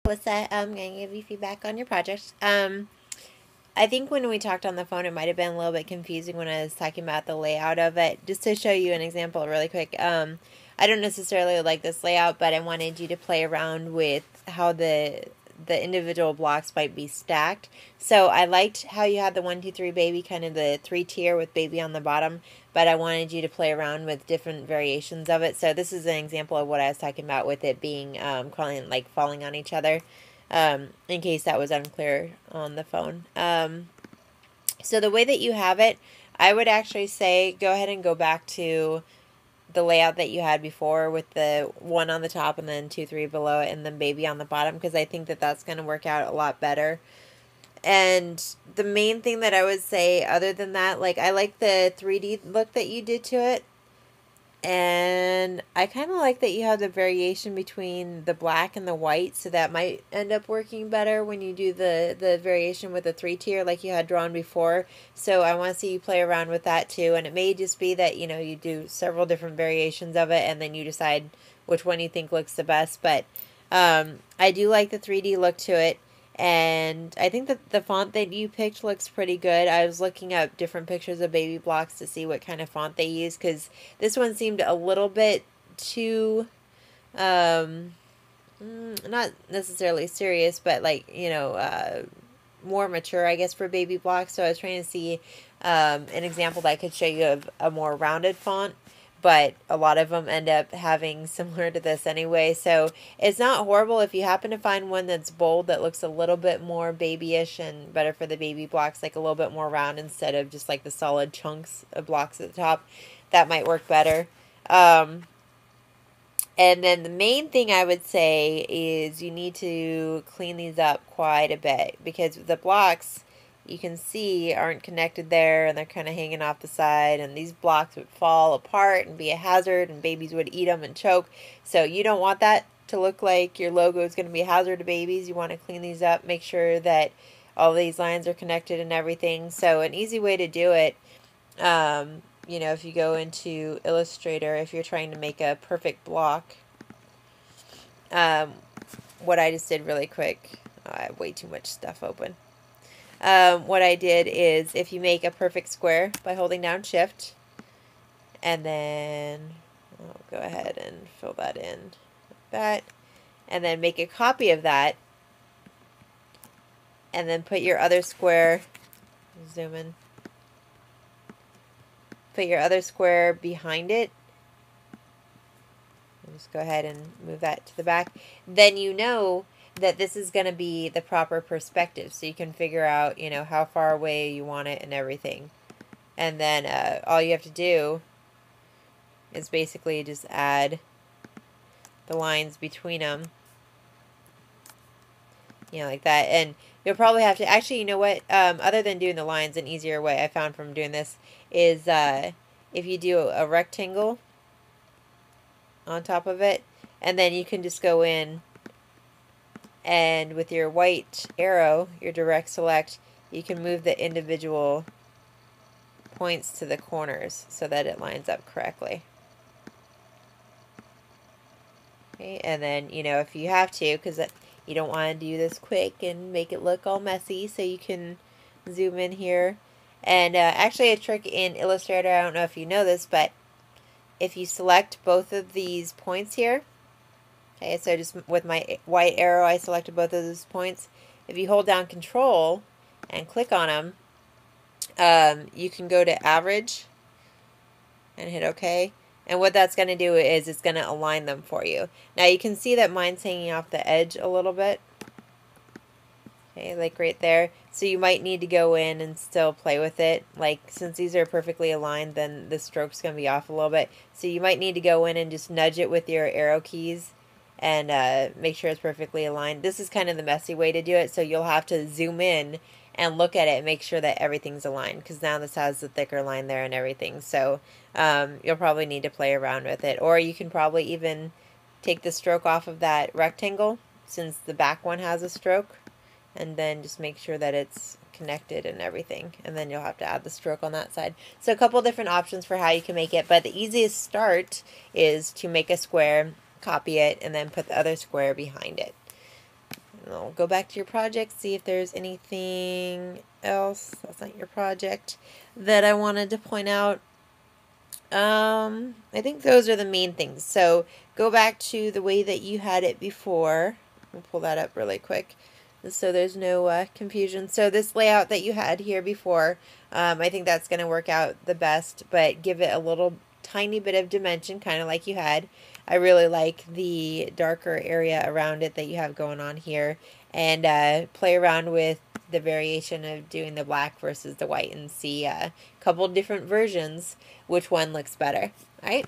Alyssa. I'm going to give you feedback on your project. I think when we talked on the phone, it might have been a little bit confusing when I was talking about the layout of it. Just to show you an example really quick, I don't necessarily like this layout, but I wanted you to play around with how the individual blocks might be stacked. So I liked how you had the 1, 2, 3 baby, kind of the 3-tier with baby on the bottom, but I wanted you to play around with different variations of it. So this is an example of what I was talking about with it being crawling, like falling on each other, in case that was unclear on the phone. So the way that you have it, I would actually say go ahead and go back to the layout that you had before with the 1 on the top and then 2, 3 below it and then baby on the bottom, because I think that that's going to work out a lot better. And the main thing that I would say other than that, like, I like the 3D look that you did to it. And I kind of like that you have the variation between the black and the white, so that might end up working better when you do the variation with the 3-tier like you had drawn before. So I want to see you play around with that too. And it may just be that, you do several different variations of it and then you decide which one you think looks the best. But I do like the 3D look to it. And I think that the font that you picked looks pretty good. I was looking up different pictures of baby blocks to see what kind of font they use, because this one seemed a little bit too, not necessarily serious, but like, more mature, I guess, for baby blocks. So I was trying to see an example that I could show you of a more rounded font. But a lot of them end up having similar to this anyway. So it's not horrible if you happen to find one that's bold that looks a little bit more babyish and better for the baby blocks, like a little bit more round instead of just like the solid chunks of blocks at the top. That might work better. And then the main thing I would say is you need to clean these up quite a bit, because the blocks, you can see, aren't connected there and they're kind of hanging off the side, and these blocks would fall apart and be a hazard and babies would eat them and choke. So you don't want that to look like your logo is going to be a hazard to babies. You want to clean these up, make sure that all these lines are connected and everything. So an easy way to do it, if you go into Illustrator, if you're trying to make a perfect block, what I just did really quick, I have way too much stuff open. What I did is, if you make a perfect square by holding down Shift, and then I'll go ahead and fill that in like that, and then make a copy of that, and then put your other square, zoom in, put your other square behind it. Just go ahead and move that to the back. Then you know that this is going to be the proper perspective, so you can figure out, how far away you want it and everything. And then all you have to do is basically just add the lines between them, like that. And you'll probably have to, actually, you know what, other than doing the lines, an easier way I found from doing this is if you do a rectangle on top of it, and then you can just go in and with your white arrow, your direct select, you can move the individual points to the corners so that it lines up correctly. Okay, and then, if you have to, because you don't want to do this quick and make it look all messy, so you can zoom in here. And actually, a trick in Illustrator, I don't know if you know this, but if you select both of these points here, okay, so just with my white arrow, I selected both of those points. If you hold down Control and click on them, you can go to Average and hit OK. And what that's going to do is it's going to align them for you. Now you can see that mine's hanging off the edge a little bit. Okay, like right there. So you might need to go in and still play with it. Like, since these are perfectly aligned, then the stroke's going to be off a little bit. So you might need to go in and just nudge it with your arrow keys and make sure it's perfectly aligned. This is kind of the messy way to do it, so you'll have to zoom in and look at it and make sure that everything's aligned, because now this has the thicker line there and everything. So you'll probably need to play around with it. Or you can probably even take the stroke off of that rectangle, since the back one has a stroke, and then just make sure that it's connected and everything, and then you'll have to add the stroke on that side. So a couple different options for how you can make it, but the easiest start is to make a square, copy it, and then put the other square behind it. I'll go back to your project, see if there's anything else. That's not your project that I wanted to point out. I think those are the main things. So go back to the way that you had it before. I'll pull that up really quick so there's no confusion. So this layout that you had here before, I think that's going to work out the best, but give it a little tiny bit of dimension, kind of like you had. I really like the darker area around it that you have going on here, and play around with the variation of doing the black versus the white and see a couple different versions which one looks better. All right.